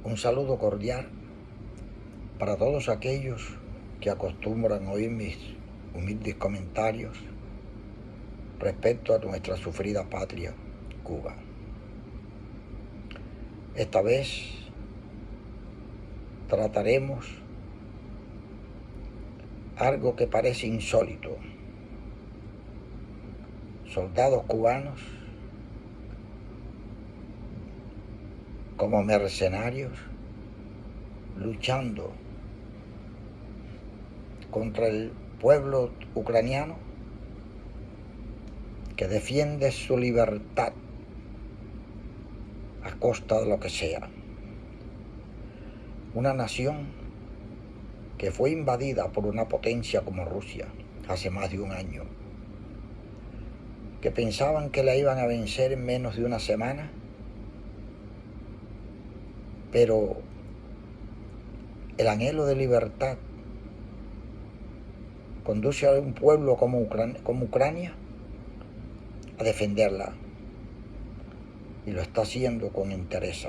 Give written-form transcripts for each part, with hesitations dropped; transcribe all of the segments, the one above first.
Un saludo cordial para todos aquellos que acostumbran oír mis humildes comentarios respecto a nuestra sufrida patria, Cuba. Esta vez trataremos algo que parece insólito. Soldados cubanos como mercenarios luchando contra el pueblo ucraniano que defiende su libertad a costa de lo que sea. Una nación que fue invadida por una potencia como Rusia hace más de un año, que pensaban que la iban a vencer en menos de una semana, pero el anhelo de libertad conduce a un pueblo como Ucrania a defenderla, y lo está haciendo con interés.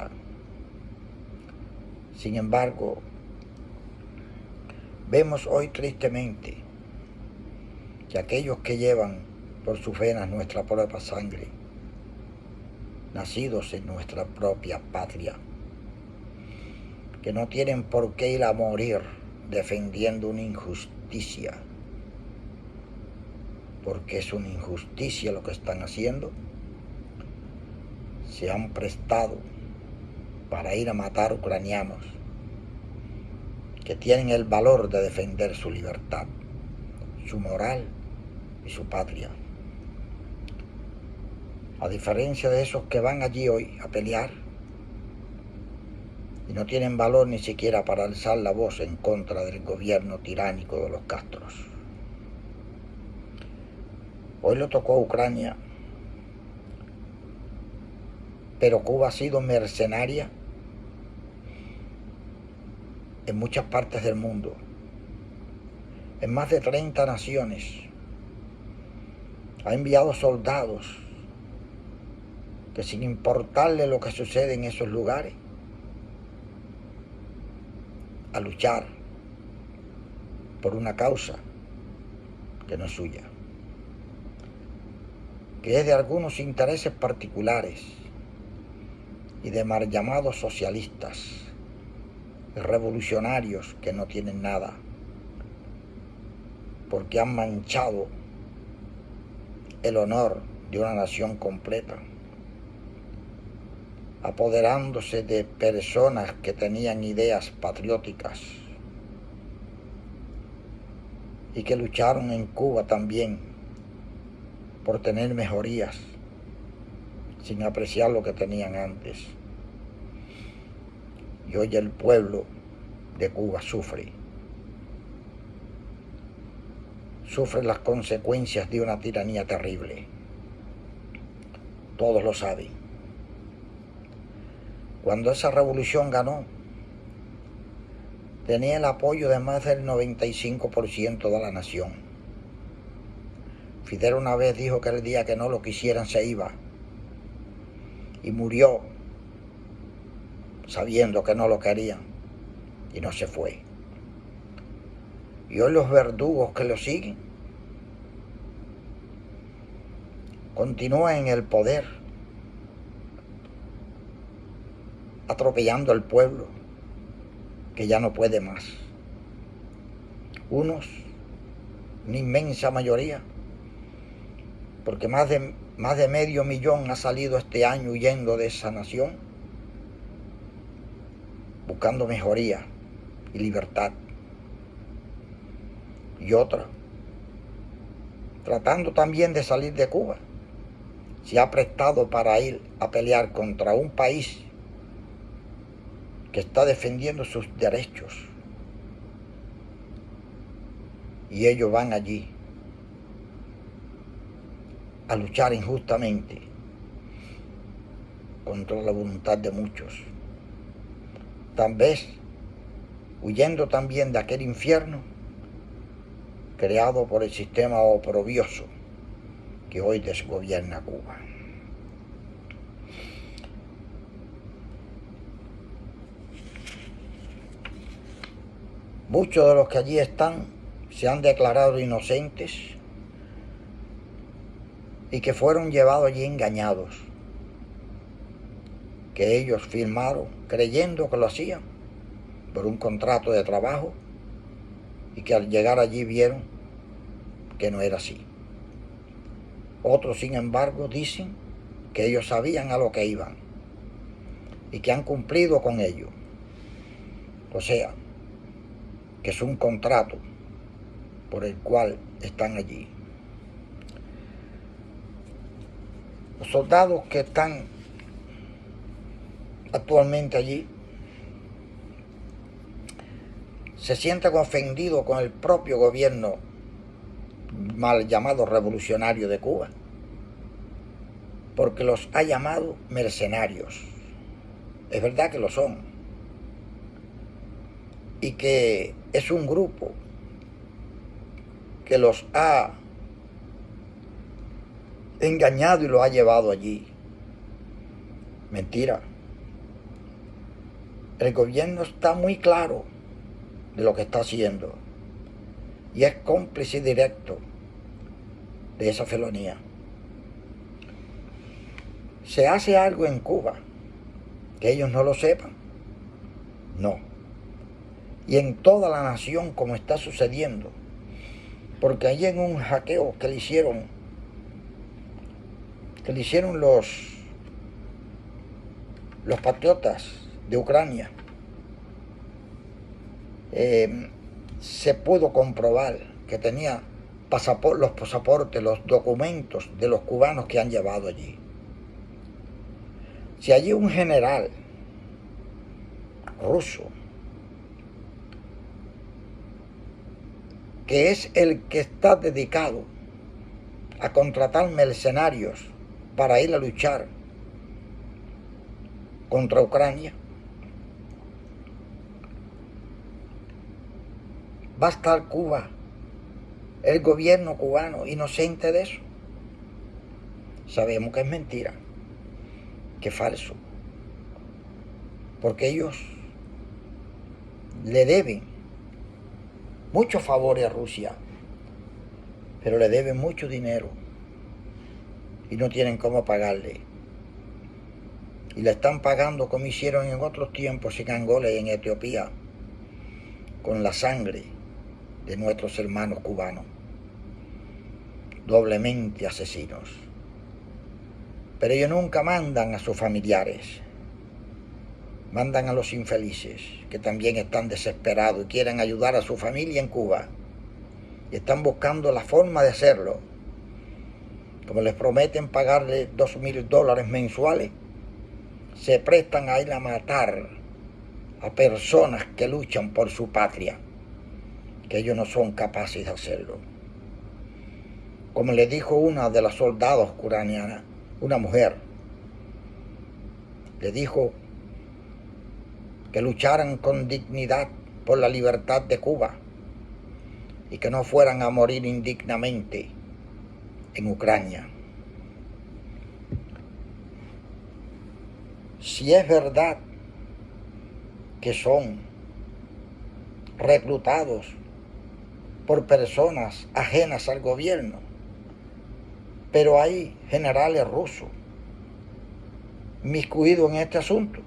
Sin embargo, vemos hoy tristemente que aquellos que llevan por sus venas nuestra propia sangre, nacidos en nuestra propia patria, que no tienen por qué ir a morir defendiendo una injusticia, porque es una injusticia lo que están haciendo, se han prestado para ir a matar ucranianos que tienen el valor de defender su libertad, su moral y su patria. A diferencia de esos que van allí hoy a pelear y no tienen valor ni siquiera para alzar la voz en contra del gobierno tiránico de los Castros. Hoy le tocó a Ucrania, pero Cuba ha sido mercenaria en muchas partes del mundo, en más de 30 naciones. Ha enviado soldados que, sin importarle lo que sucede en esos lugares, a luchar por una causa que no es suya, que es de algunos intereses particulares y de mal llamados socialistas, revolucionarios que no tienen nada, porque han manchado el honor de una nación completa, apoderándose de personas que tenían ideas patrióticas y que lucharon en Cuba también por tener mejorías sin apreciar lo que tenían antes. Y hoy el pueblo de Cuba sufre las consecuencias de una tiranía terrible. Todos lo saben. Cuando esa revolución ganó, tenía el apoyo de más del 95% de la nación. Fidel una vez dijo que el día que no lo quisieran se iba, y murió sabiendo que no lo querían, y no se fue. Y hoy los verdugos que lo siguen continúan en el poder, atropellando al pueblo que ya no puede más. Unos, una inmensa mayoría, porque más de 500,000 ha salido este año huyendo de esa nación, buscando mejoría y libertad. Y otra, tratando también de salir de Cuba, se ha prestado para ir a pelear contra un país que está defendiendo sus derechos. Y ellos van allí a luchar injustamente contra la voluntad de muchos. Tal vez huyendo también de aquel infierno creado por el sistema oprobioso que hoy desgobierna Cuba. Muchos de los que allí están se han declarado inocentes y que fueron llevados allí engañados, que ellos firmaron creyendo que lo hacían por un contrato de trabajo y que al llegar allí vieron que no era así. Otros, sin embargo, dicen que ellos sabían a lo que iban y que han cumplido con ello. O sea, que es un contrato por el cual están allí. Los soldados que están actualmente allí se sienten ofendidos con el propio gobierno mal llamado revolucionario de Cuba, porque los ha llamado mercenarios. Es verdad que lo son, y que es un grupo que los ha engañado y los ha llevado allí. Mentira. El gobierno está muy claro de lo que está haciendo y es cómplice directo de esa felonía. ¿Se hace algo en Cuba que ellos no lo sepan? No. Y en toda la nación, como está sucediendo, porque allí en un hackeo que le hicieron los patriotas de Ucrania, se pudo comprobar que tenía los pasaportes, los documentos de los cubanos que han llevado allí. Si allí un general ruso, que es el que está dedicado a contratar mercenarios para ir a luchar contra Ucrania, ¿va a estar Cuba, el gobierno cubano, inocente de eso? Sabemos que es mentira, que es falso, porque ellos le deben muchos favores a Rusia, pero le deben mucho dinero y no tienen cómo pagarle. Y le están pagando como hicieron en otros tiempos en Angola y en Etiopía, con la sangre de nuestros hermanos cubanos, doblemente asesinos. Pero ellos nunca mandan a sus familiares, mandan a los infelices, que también están desesperados y quieren ayudar a su familia en Cuba, y están buscando la forma de hacerlo. Como les prometen pagarle $2,000 mensuales, se prestan a ir a matar a personas que luchan por su patria, que ellos no son capaces de hacerlo. Como le dijo una de las soldados ucranianas, una mujer, le dijo que lucharan con dignidad por la libertad de Cuba y que no fueran a morir indignamente en Ucrania. Si es verdad que son reclutados por personas ajenas al gobierno, pero hay generales rusos miscuidos en este asunto,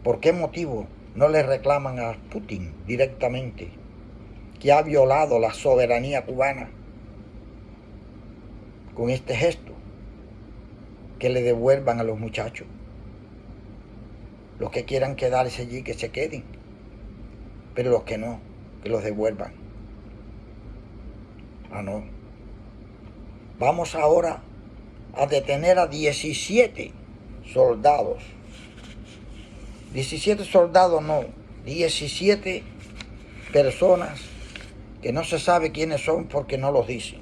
¿por qué motivo no le reclaman a Putin directamente, que ha violado la soberanía cubana con este gesto? Que le devuelvan a los muchachos. Los que quieran quedarse allí, que se queden, pero los que no, que los devuelvan. No. Vamos ahora a detener a 17 soldados. 17 soldados no, 17 personas que no se sabe quiénes son porque no los dicen.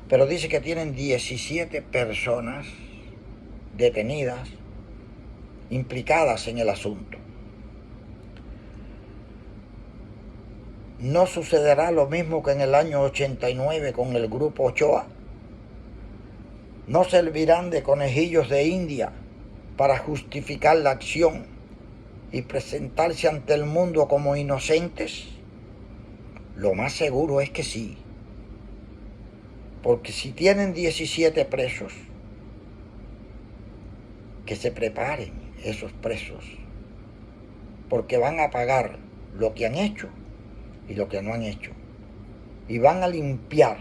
Pero dice que tienen 17 personas detenidas, implicadas en el asunto. ¿No sucederá lo mismo que en el año 89 con el grupo Ochoa? ¿No servirán de conejillos de India para justificar la acción y presentarse ante el mundo como inocentes? Lo más seguro es que sí. Porque si tienen 17 presos, que se preparen esos presos, porque van a pagar lo que han hecho y lo que no han hecho. Y van a limpiar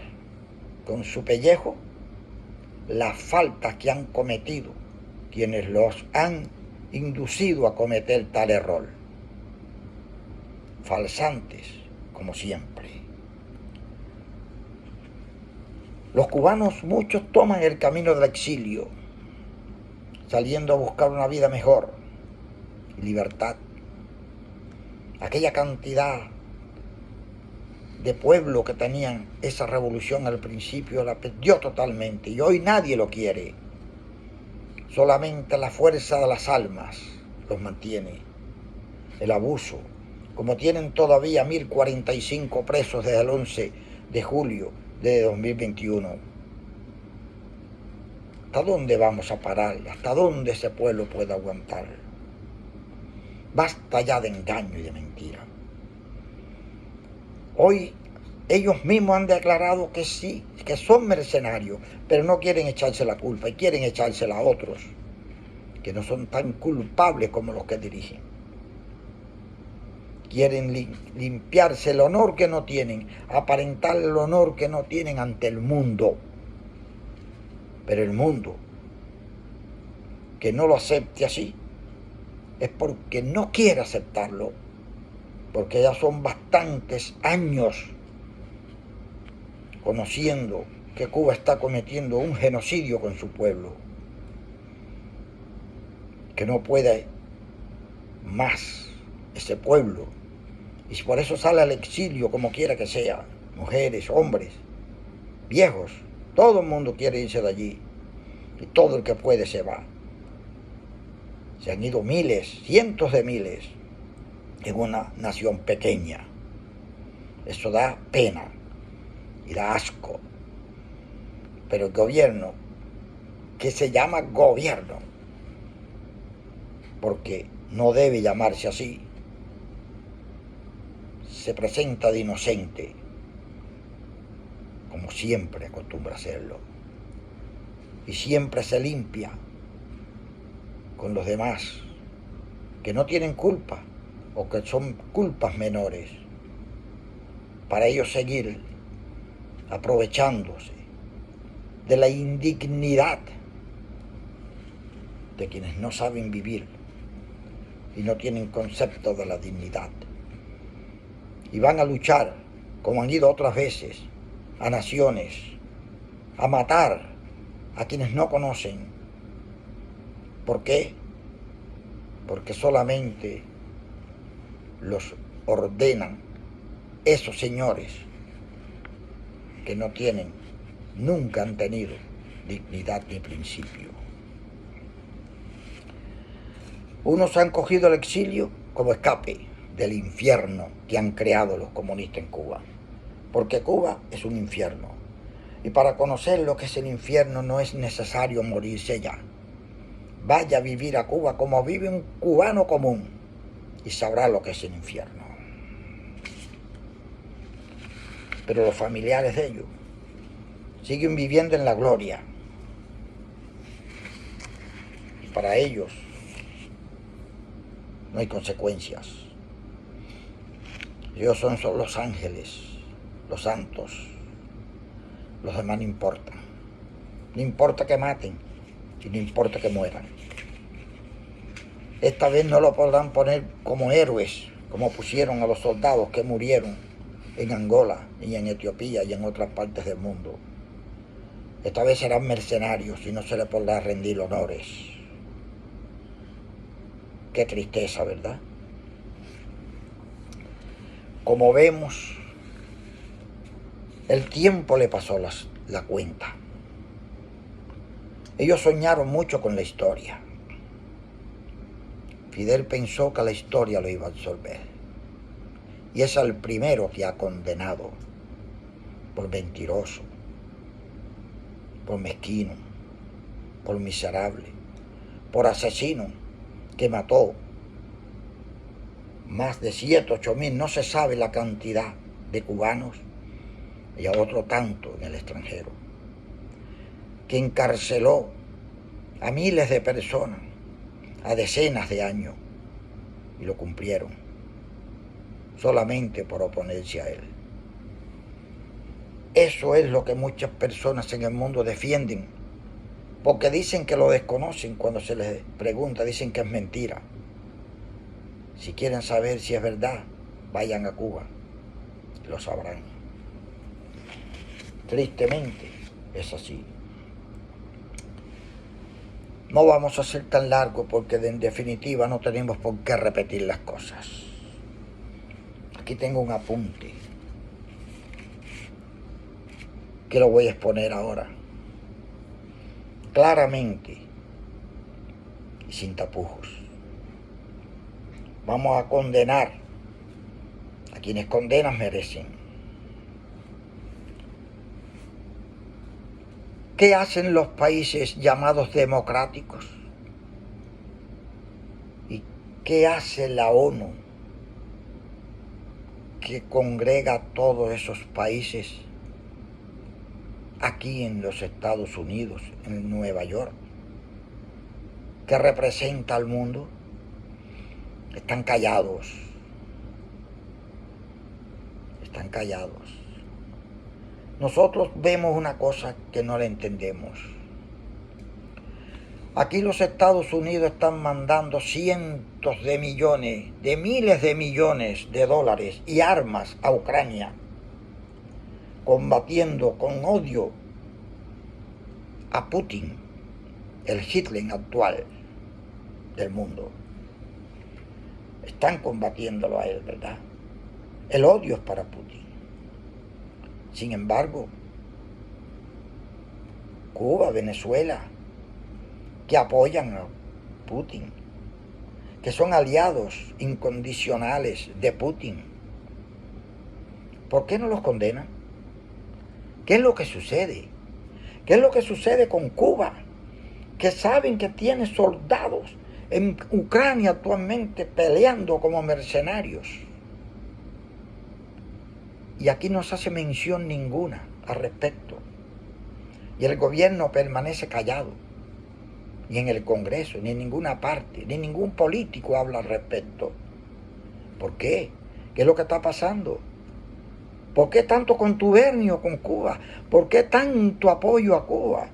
con su pellejo las faltas que han cometido quienes los han inducido a cometer tal error. Falsantes, como siempre. Los cubanos, muchos toman el camino del exilio, saliendo a buscar una vida mejor y libertad. Aquella cantidad de pueblo que tenían esa revolución al principio la perdió totalmente y hoy nadie lo quiere. Solamente la fuerza de las almas los mantiene. El abuso, como tienen todavía 1045 presos desde el 11 de julio de 2021. ¿Hasta dónde vamos a parar? ¿Hasta dónde ese pueblo puede aguantar? Basta ya de engaño y de mentira. Hoy ellos mismos han declarado que sí, que son mercenarios, pero no quieren echarse la culpa y quieren echársela a otros, que no son tan culpables como los que dirigen. Quieren limpiarse el honor que no tienen, aparentar el honor que no tienen ante el mundo. Pero el mundo que no lo acepte así es porque no quiere aceptarlo, porque ya son bastantes años conociendo que Cuba está cometiendo un genocidio con su pueblo, que no puede más ese pueblo, y por eso sale al exilio como quiera que sea, mujeres, hombres, viejos, todo el mundo quiere irse de allí, y todo el que puede se va. Se han ido miles, cientos de miles, en una nación pequeña. Eso da pena y da asco. Pero el gobierno, que se llama gobierno, porque no debe llamarse así, se presenta de inocente, como siempre acostumbra hacerlo, y siempre se limpia con los demás que no tienen culpa o que son culpas menores, para ellos seguir aprovechándose de la indignidad de quienes no saben vivir y no tienen concepto de la dignidad. Y van a luchar, como han ido otras veces, a naciones, a matar a quienes no conocen. ¿Por qué? Porque solamente los ordenan esos señores que no tienen, nunca han tenido dignidad ni principio. Unos han cogido el exilio como escape del infierno que han creado los comunistas en Cuba, porque Cuba es un infierno, y para conocer lo que es el infierno no es necesario morirse ya. Vaya a vivir a Cuba como vive un cubano común y sabrá lo que es el infierno. Pero los familiares de ellos siguen viviendo en la gloria, y para ellos no hay consecuencias. Ellos son los ángeles, los santos, los demás no importan. No importa que maten y no importa que mueran. Esta vez no lo podrán poner como héroes, como pusieron a los soldados que murieron en Angola y en Etiopía y en otras partes del mundo. Esta vez serán mercenarios y no se les podrá rendir honores. Qué tristeza, ¿verdad? Como vemos, el tiempo le pasó la cuenta. Ellos soñaron mucho con la historia. Fidel pensó que la historia lo iba a absorber. Y es el primero que ha condenado por mentiroso, por mezquino, por miserable, por asesino, que mató más de 7, 8 mil, no se sabe la cantidad de cubanos, y a otro tanto en el extranjero, que encarceló a miles de personas, a decenas de años, y lo cumplieron, solamente por oponerse a él. Eso es lo que muchas personas en el mundo defienden, porque dicen que lo desconocen. Cuando se les pregunta, dicen que es mentira. Si quieren saber si es verdad, vayan a Cuba, lo sabrán. Tristemente es así. No vamos a ser tan largos porque en definitiva no tenemos por qué repetir las cosas. Aquí tengo un apunte que lo voy a exponer ahora, claramente y sin tapujos. Vamos a condenar a quienes condenas merecen. ¿Qué hacen los países llamados democráticos? ¿Y qué hace la ONU, que congrega a todos esos países aquí en los Estados Unidos, en Nueva York, que representa al mundo? Están callados. Están callados. Nosotros vemos una cosa que no la entendemos. Aquí los Estados Unidos están mandando cientos de millones, de miles de millones de dólares y armas a Ucrania, combatiendo con odio a Putin, el Hitler actual del mundo. Están combatiéndolo a él, ¿verdad? El odio es para Putin. Sin embargo, Cuba, Venezuela, que apoyan a Putin, que son aliados incondicionales de Putin, ¿por qué no los condenan? ¿Qué es lo que sucede? ¿Qué es lo que sucede con Cuba? Que saben que tiene soldados en Ucrania actualmente peleando como mercenarios. Y aquí no se hace mención ninguna al respecto. Y el gobierno permanece callado. Ni en el Congreso, ni en ninguna parte, ni ningún político habla al respecto. ¿Por qué? ¿Qué es lo que está pasando? ¿Por qué tanto contubernio con Cuba? ¿Por qué tanto apoyo a Cuba?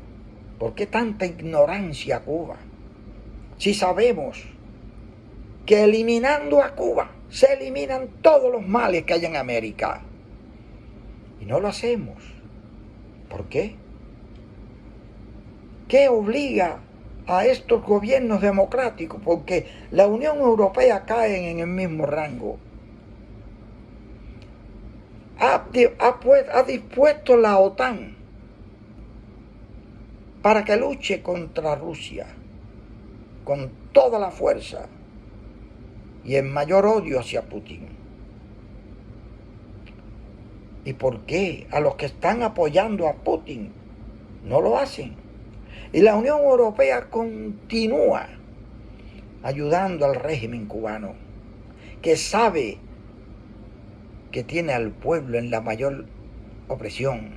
¿Por qué tanta ignorancia a Cuba? Si sabemos que eliminando a Cuba se eliminan todos los males que hay en América. Y no lo hacemos. ¿Por qué? ¿Qué obliga a estos gobiernos democráticos? Porque la Unión Europea cae en el mismo rango. Ha dispuesto la OTAN para que luche contra Rusia con toda la fuerza y el mayor odio hacia Putin. ¿Y por qué a los que están apoyando a Putin no lo hacen? Y la Unión Europea continúa ayudando al régimen cubano, que sabe que tiene al pueblo en la mayor opresión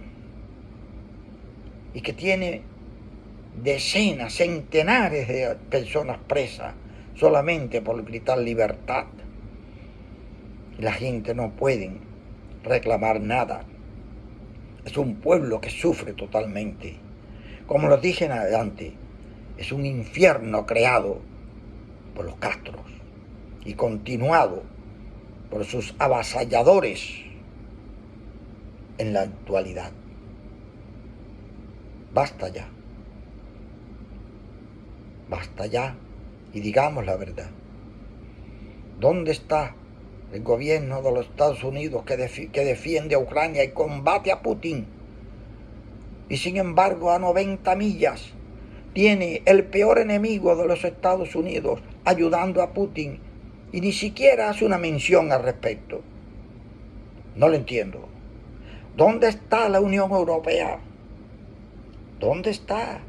y que tiene decenas, centenares de personas presas solamente por gritar libertad. Y la gente no puede reclamar nada. Es un pueblo que sufre totalmente. Como lo dije antes, es un infierno creado por los Castros y continuado por sus avasalladores en la actualidad. Basta ya. Basta ya y digamos la verdad. ¿Dónde está el gobierno de los Estados Unidos que defiende a Ucrania y combate a Putin? Y sin embargo, a 90 millas tiene el peor enemigo de los Estados Unidos ayudando a Putin y ni siquiera hace una mención al respecto. No lo entiendo. ¿Dónde está la Unión Europea? ¿Dónde está?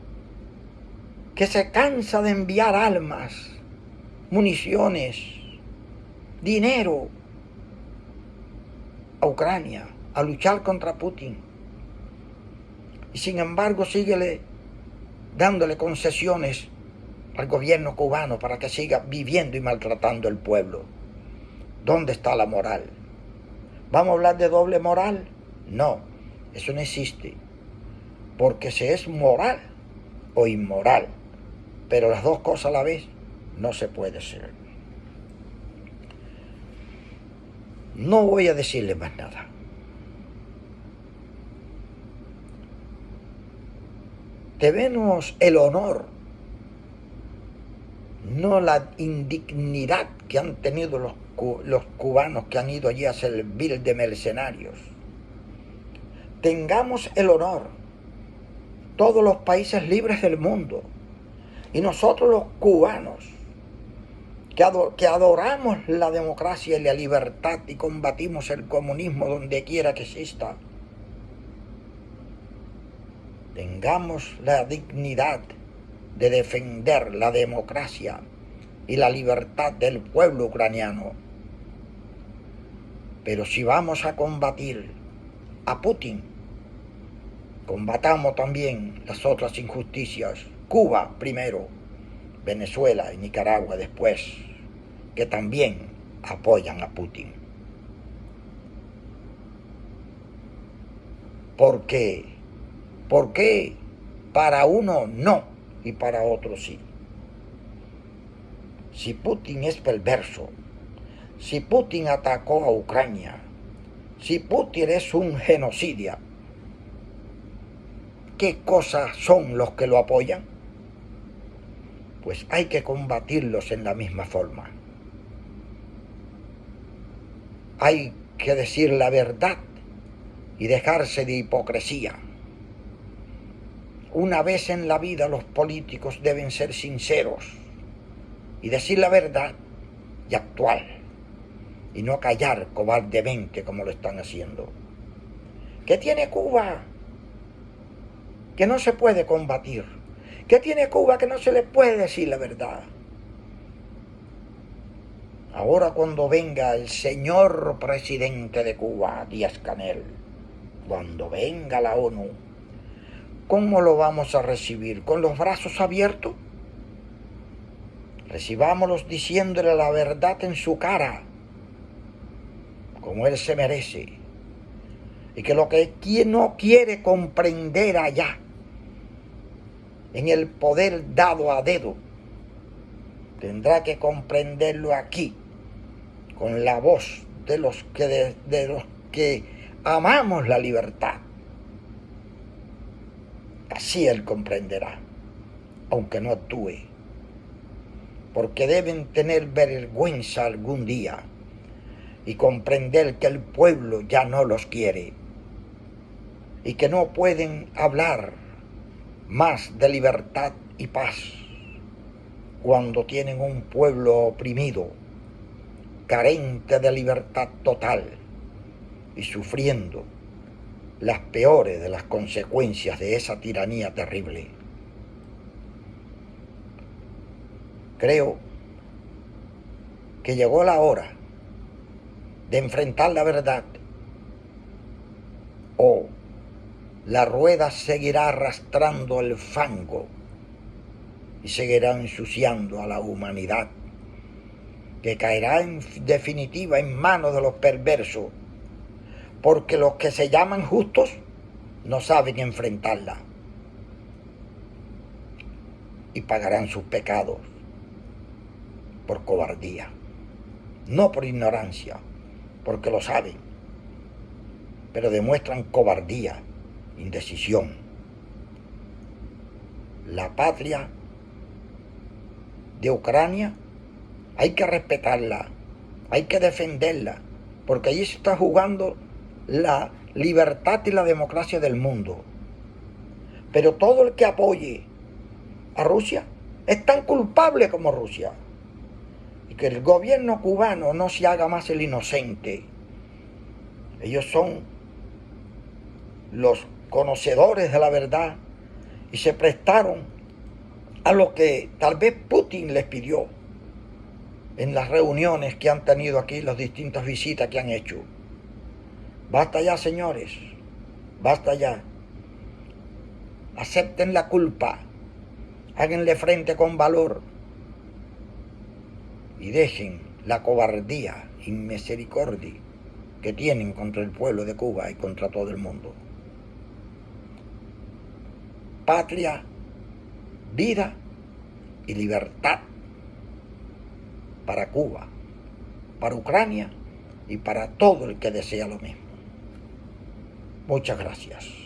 Que se cansa de enviar armas, municiones dinero a Ucrania, a luchar contra Putin. Y sin embargo síguele dándole concesiones al gobierno cubano para que siga viviendo y maltratando al pueblo. ¿Dónde está la moral? ¿Vamos a hablar de doble moral? No, eso no existe. Porque se es moral o inmoral, pero las dos cosas a la vez no se puede ser. No voy a decirle más nada. Debemos el honor, no la indignidad que han tenido los cubanos que han ido allí a servir de mercenarios. Tengamos el honor, todos los países libres del mundo, y nosotros los cubanos, que adoramos la democracia y la libertad y combatimos el comunismo donde quiera que exista, tengamos la dignidad de defender la democracia y la libertad del pueblo ucraniano. Pero si vamos a combatir a Putin, combatamos también las otras injusticias. Cuba primero, Venezuela y Nicaragua después, que también apoyan a Putin. ¿Por qué? ¿Por qué para uno no y para otro sí? Si Putin es perverso, si Putin atacó a Ucrania, si Putin es un genocida, ¿qué cosas son los que lo apoyan? Pues hay que combatirlos en la misma forma. Hay que decir la verdad y dejarse de hipocresía. Una vez en la vida los políticos deben ser sinceros y decir la verdad y actuar, y no callar cobardemente como lo están haciendo. ¿Qué tiene Cuba que no se puede combatir? ¿Qué tiene Cuba que no se le puede decir la verdad? Ahora cuando venga el señor presidente de Cuba, Díaz-Canel, cuando venga la ONU, ¿cómo lo vamos a recibir? ¿Con los brazos abiertos? Recibámoslos diciéndole la verdad en su cara, como él se merece. Y que lo que no quiere comprender allá, en el poder dado a dedo, tendrá que comprenderlo aquí, con la voz de los que amamos la libertad. Así él comprenderá, aunque no actúe, porque deben tener vergüenza algún día y comprender que el pueblo ya no los quiere y que no pueden hablar más de libertad y paz cuando tienen un pueblo oprimido, carente de libertad total y sufriendo las peores de las consecuencias de esa tiranía terrible. Creo que llegó la hora de enfrentar la verdad, o la rueda seguirá arrastrando el fango y seguirá ensuciando a la humanidad, que caerá en definitiva en manos de los perversos, porque los que se llaman justos no saben enfrentarla y pagarán sus pecados por cobardía, no por ignorancia, porque lo saben, pero demuestran cobardía, indecisión. La patria de Ucrania hay que respetarla, hay que defenderla, porque allí se está jugando la libertad y la democracia del mundo. Pero todo el que apoye a Rusia es tan culpable como Rusia. Y que el gobierno cubano no se haga más el inocente. Ellos son los conocedores de la verdad y se prestaron a lo que tal vez Putin les pidió. en las reuniones que han tenido aquí, las distintas visitas que han hecho. Basta ya, señores, basta ya. Acepten la culpa, háganle frente con valor y dejen la cobardía y misericordia que tienen contra el pueblo de Cuba y contra todo el mundo. Patria, vida y libertad para Cuba, para Ucrania y para todo el que desea lo mismo. Muchas gracias.